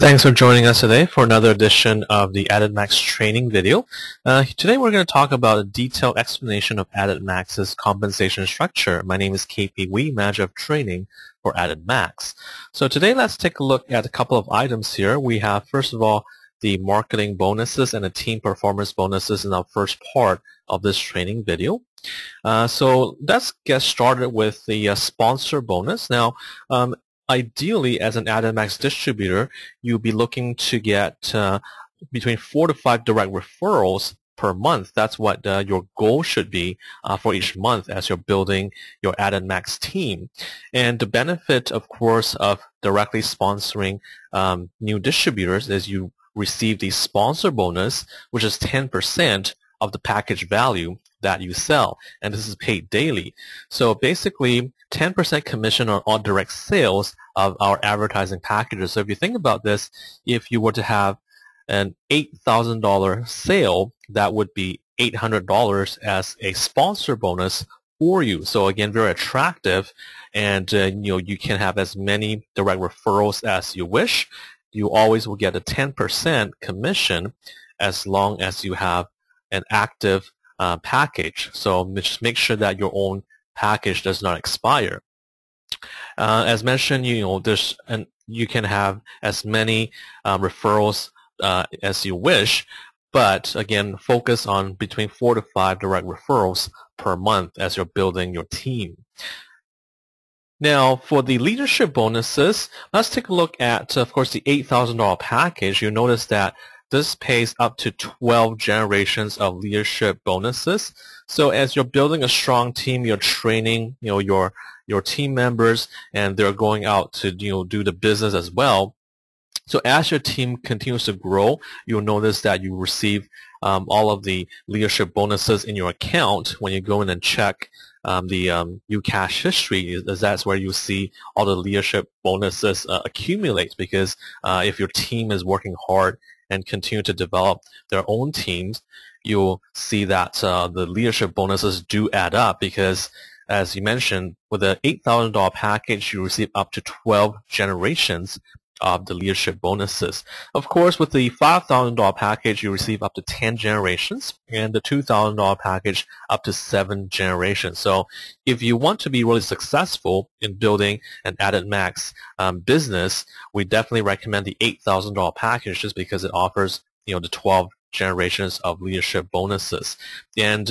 Thanks for joining us today for another edition of the ADITmax training video. Today we're going to talk about a detailed explanation of ADITmax's compensation structure. My name is KP Wee, Manager of Training for ADITmax. So today let's take a look at a couple of items here. We have, first of all, the marketing bonuses and the team performance bonuses in our first part of this training video. So let's get started with the sponsor bonus. Now, ideally, as an ADITmax distributor, you'll be looking to get between 4 to 5 direct referrals per month. That's what your goal should be for each month as you're building your ADITmax team. And the benefit, of course, of directly sponsoring new distributors is you receive the sponsor bonus, which is 10% of the package value that you sell, and this is paid daily. So basically 10% commission on all direct sales of our advertising packages. So if you think about this, if you were to have an $8,000 sale, that would be $800 as a sponsor bonus for you. So again, very attractive, and you can have as many direct referrals as you wish. You always will get a 10% commission as long as you have an active package. So just make sure that your own package does not expire. As mentioned, you can have as many referrals as you wish, but again, focus on between 4 to 5 direct referrals per month as you're building your team. Now, for the leadership bonuses, let's take a look at, of course, the $8,000 package. You'll notice that this pays up to 12 generations of leadership bonuses. So as you're building a strong team, you're training, your team members, and they're going out to, do the business as well. So as your team continues to grow, you'll notice that you receive all of the leadership bonuses in your account when you go in and check the UCash history. That's where you see all the leadership bonuses accumulate, because if your team is working hard and continue to develop their own teams, you'll see that the leadership bonuses do add up, because as you mentioned, with the $8,000 package, you receive up to 12 generations of the leadership bonuses. Of course, with the $5,000 package, you receive up to 10 generations, and the $2,000 package up to 7 generations. So if you want to be really successful in building an ADITmax business, we definitely recommend the $8,000 package, just because it offers the 12 generations of leadership bonuses. And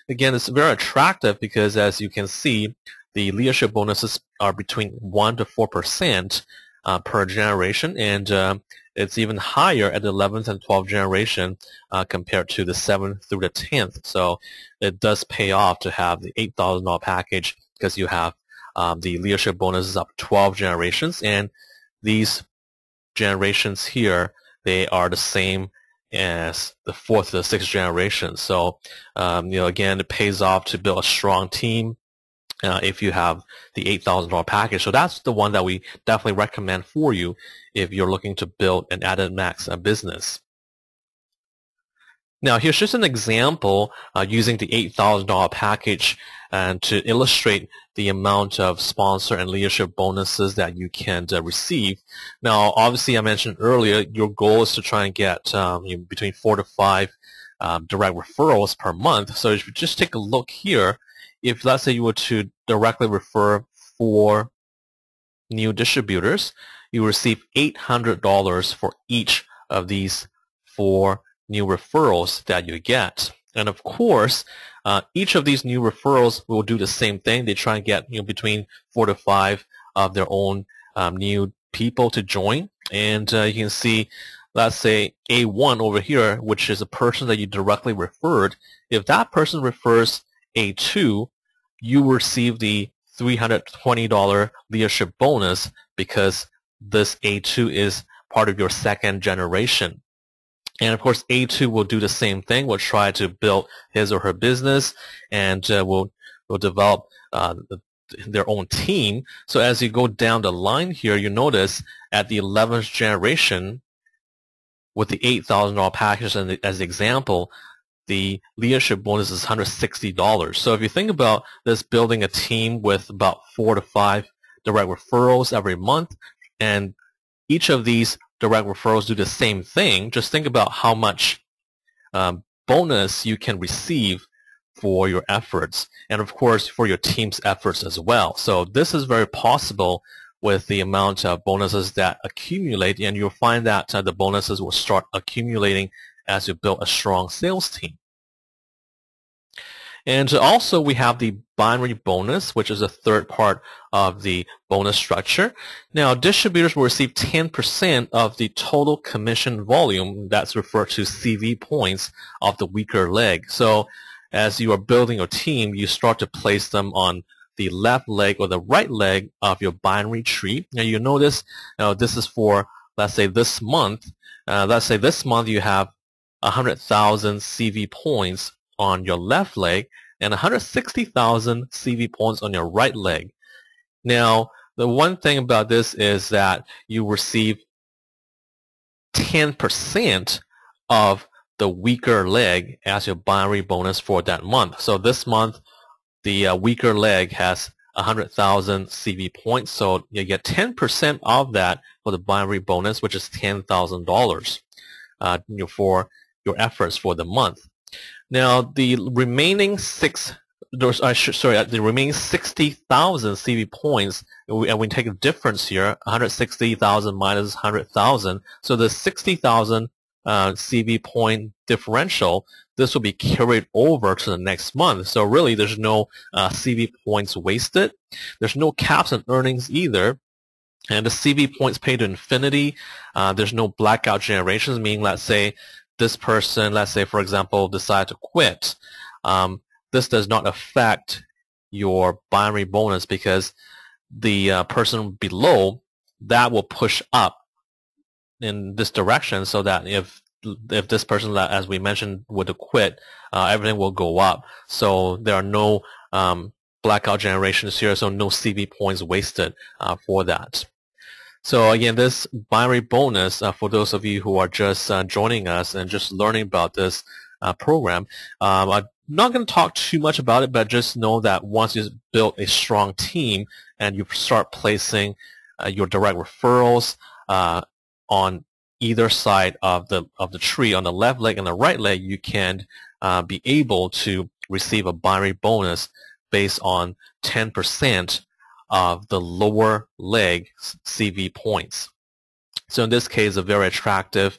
again, it's very attractive because, as you can see, the leadership bonuses are between 1 to 4% per generation, and it's even higher at the 11th and 12th generation compared to the 7th through the 10th. So it does pay off to have the $8,000 package, because you have the leadership bonuses up 12 generations, and these generations here, they are the same as the 4th to the 6th generation. So again, it pays off to build a strong team if you have the $8,000 package. So that's the one that we definitely recommend for you if you're looking to build an ADITmax business. Now, here's just an example using the $8,000 package and to illustrate the amount of sponsor and leadership bonuses that you can receive. Now, obviously, I mentioned earlier, your goal is to try and get between 4 to 5 direct referrals per month. So if you just take a look here, if let's say you were to directly refer 4 new distributors, you receive $800 for each of these 4 new referrals that you get. And of course, each of these new referrals will do the same thing. They try and get between 4 to 5 of their own new people to join. And you can see, let's say A1 over here, which is a person that you directly referred. If that person refers A2, you will receive the $320 leadership bonus, because this A2 is part of your 2nd generation. And of course, A2 will do the same thing. Will try to build his or her business, and will develop their own team. So as you go down the line here, you notice at the 11th generation, with the $8,000 package as the example, the leadership bonus is $160. So if you think about this, building a team with about 4 to 5 direct referrals every month, and each of these direct referrals do the same thing, just think about how much bonus you can receive for your efforts, and of course for your team's efforts as well. So this is very possible with the amount of bonuses that accumulate, and you'll find that the bonuses will start accumulating as you build a strong sales team. And also we have the binary bonus, which is the third part of the bonus structure. Now, distributors will receive 10% of the total commission volume, that's referred to CV points, of the weaker leg. So as you are building your team, you start to place them on the left leg or the right leg of your binary tree. Now you notice this is for, let's say this month. Let's say this month you have 100,000 CV points on your left leg and 160,000 CV points on your right leg. Now, the one thing about this is that you receive 10% of the weaker leg as your binary bonus for that month. So this month, the weaker leg has 100,000 CV points, so you get 10% of that for the binary bonus, which is $10,000 for your efforts for the month. Now, the remaining the remaining 60,000 CV points, and we take a difference here, 160,000 minus 100,000, so the 60,000 CV point differential, this will be carried over to the next month. So really, there's no CV points wasted. There's no caps on earnings either. And the CV points paid to infinity. There's no blackout generations, meaning, let's say, this person, let's say, for example, decide to quit. This does not affect your binary bonus because the person below, that will push up in this direction, so that if this person, as we mentioned, were to quit, everything will go up. So there are no blackout generations here, so no CV points wasted for that. So again, this binary bonus, for those of you who are just joining us and just learning about this program, I'm not going to talk too much about it, but just know that once you build a strong team and you start placing your direct referrals on either side of the tree, on the left leg and the right leg, you can be able to receive a binary bonus based on 10% of the lower leg CV points. So in this case, a very attractive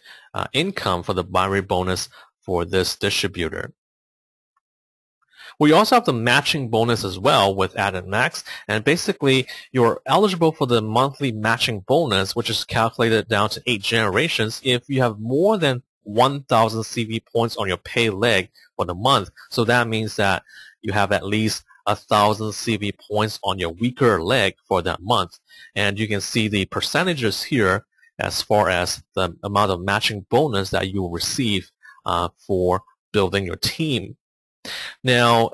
income for the binary bonus for this distributor. We also have the matching bonus as well with ADITmax, and basically you're eligible for the monthly matching bonus, which is calculated down to 8 generations if you have more than 1,000 CV points on your pay leg for the month. So that means that you have at least 1,000 CV points on your weaker leg for that month. And you can see the percentages here as far as the amount of matching bonus that you will receive for building your team. Now,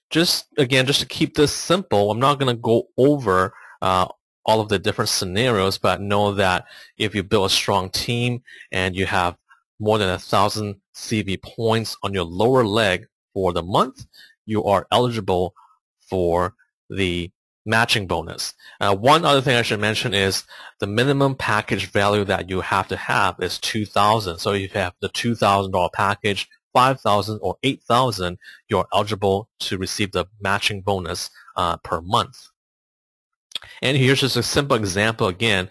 just to keep this simple, I'm not going to go over all of the different scenarios, but know that if you build a strong team and you have more than 1,000 CV points on your lower leg for the month, you are eligible for the matching bonus. One other thing I should mention is the minimum package value that you have to have is $2,000. So if you have the $2,000 package, 5,000 or 8,000, you're eligible to receive the matching bonus per month. And here's just a simple example again,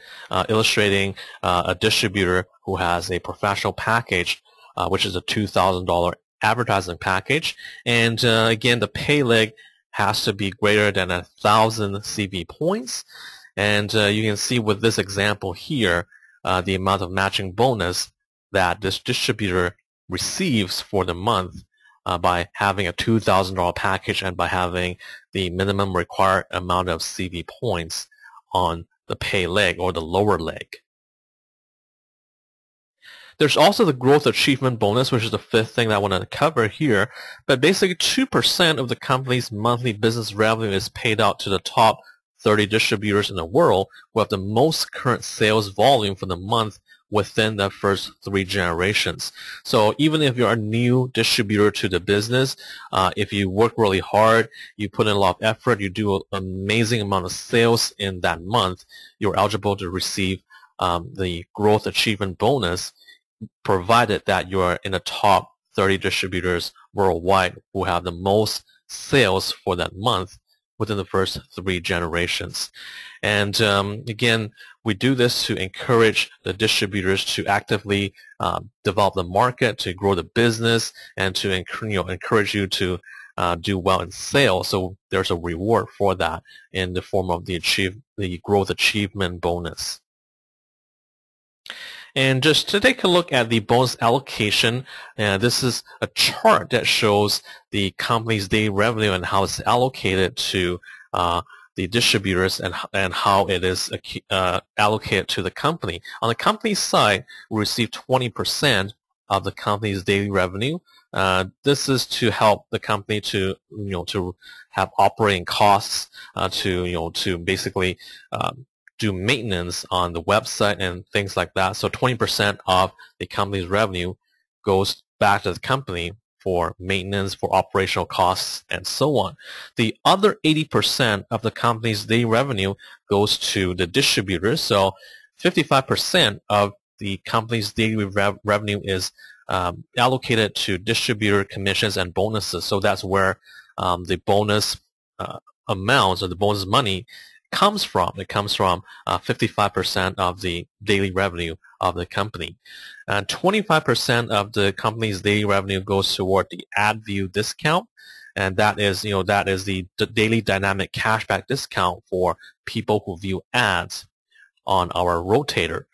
illustrating a distributor who has a professional package, which is a $2,000 advertising package. And again, the pay leg has to be greater than 1,000 CV points. And you can see with this example here, the amount of matching bonus that this distributor receives for the month by having a $2,000 package and by having the minimum required amount of CV points on the pay leg or the lower leg. There's also the growth achievement bonus, which is the fifth thing that I want to cover here. But basically 2% of the company's monthly business revenue is paid out to the top 30 distributors in the world who have the most current sales volume for the month within the first 3 generations. So even if you're a new distributor to the business, if you work really hard, you put in a lot of effort, you do an amazing amount of sales in that month, you're eligible to receive the growth achievement bonus, provided that you are in the top 30 distributors worldwide who have the most sales for that month within the first 3 generations. And again, we do this to encourage the distributors to actively develop the market, to grow the business, and to encourage you to do well in sales. So there's a reward for that in the form of the growth achievement bonus. And just to take a look at the bonus allocation, this is a chart that shows the company's daily revenue and how it's allocated to the distributors and how it is allocated to the company. On the company side, we receive 20% of the company's daily revenue. This is to help the company to to have operating costs, to basically do maintenance on the website and things like that. So 20% of the company's revenue goes back to the company for maintenance, for operational costs, and so on. The other 80% of the company's daily revenue goes to the distributors. So 55% of the company's daily revenue is allocated to distributor commissions and bonuses. So that's where the bonus amounts or the bonus money comes from. It comes from 55% of the daily revenue of the company. 25% of the company's daily revenue goes toward the ad view discount, and that is the daily dynamic cashback discount for people who view ads on our rotator.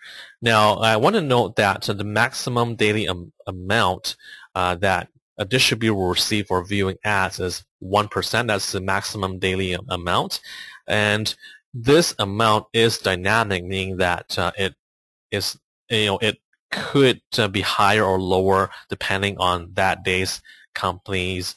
Now, I want to note that the maximum daily amount that a distributor will receive for viewing ads is 1%. That's the maximum daily amount. And this amount is dynamic, meaning that it could be higher or lower depending on that day's company's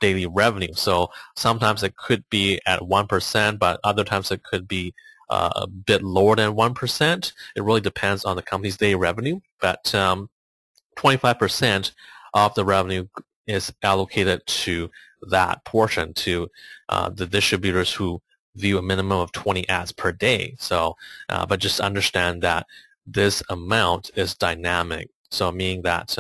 daily revenue. So sometimes it could be at 1%, but other times it could be a bit lower than 1%. It really depends on the company's daily revenue, but 25% of the revenue is allocated to that portion, to the distributors who view a minimum of 20 ads per day. So, but just understand that this amount is dynamic. So, meaning that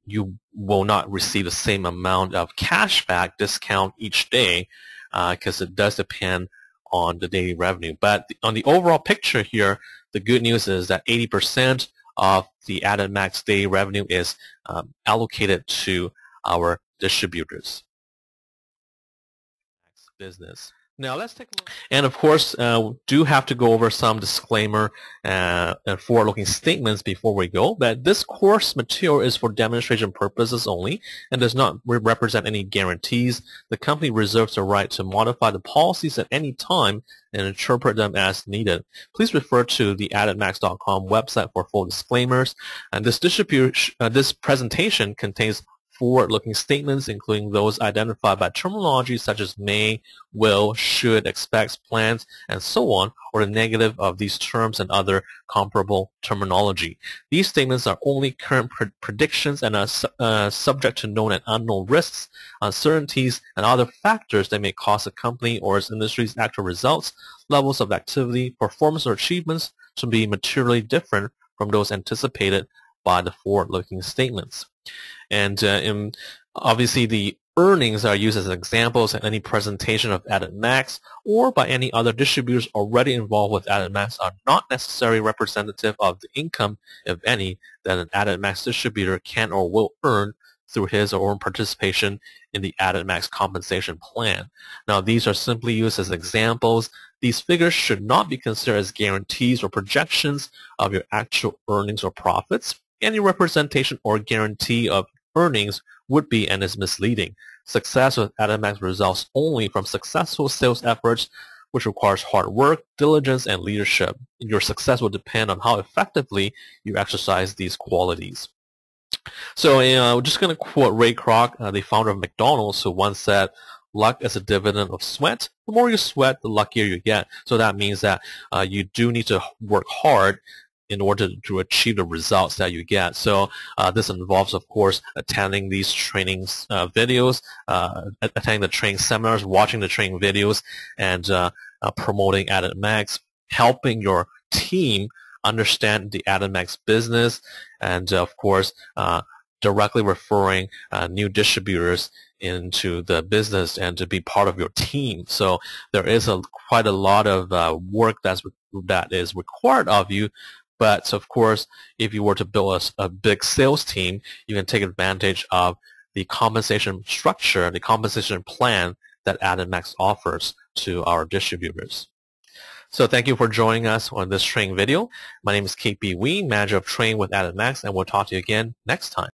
you will not receive the same amount of cashback discount each day, because it does depend on the daily revenue. But on the overall picture here, the good news is that 80% of the ADITmax daily revenue is allocated to our distributors. Business. Now let's take a look. And of course, do have to go over some disclaimer and forward-looking statements before we go. That this course material is for demonstration purposes only and does not represent any guarantees. The company reserves the right to modify the policies at any time and interpret them as needed. Please refer to the ADITmax.com website for full disclaimers. And this presentation contains forward-looking statements, including those identified by terminology such as may, will, should, expects, plans, and so on, or the negative of these terms and other comparable terminology. These statements are only current predictions and are subject to known and unknown risks, uncertainties, and other factors that may cause a company or its industry's actual results, levels of activity, performance, or achievements to be materially different from those anticipated by the forward-looking statements. And obviously the earnings are used as examples in any presentation of ADITmax or by any other distributors already involved with ADITmax are not necessarily representative of the income, if any, that an ADITmax distributor can or will earn through his or her participation in the ADITmax compensation plan. Now, these are simply used as examples. These figures should not be considered as guarantees or projections of your actual earnings or profits. Any representation or guarantee of earnings would be and is misleading. Success with ADITmax results only from successful sales efforts, which requires hard work, diligence, and leadership. Your success will depend on how effectively you exercise these qualities. So we're just going to quote Ray Kroc, the founder of McDonald's, who once said, "Luck is a dividend of sweat. The more you sweat, the luckier you get." So that means that you do need to work hard in order to achieve the results that you get. So this involves, of course, attending these trainings videos, attending the training seminars, watching the training videos, and promoting ADITmax, helping your team understand the ADITmax business, and of course directly referring new distributors into the business and to be part of your team. So there is quite a lot of work that is required of you. But of course, if you were to build a big sales team, you can take advantage of the compensation structure, the compensation plan that ADITmax offers to our distributors. So thank you for joining us on this training video. My name is KP Wee, Manager of Training with ADITmax, and we'll talk to you again next time.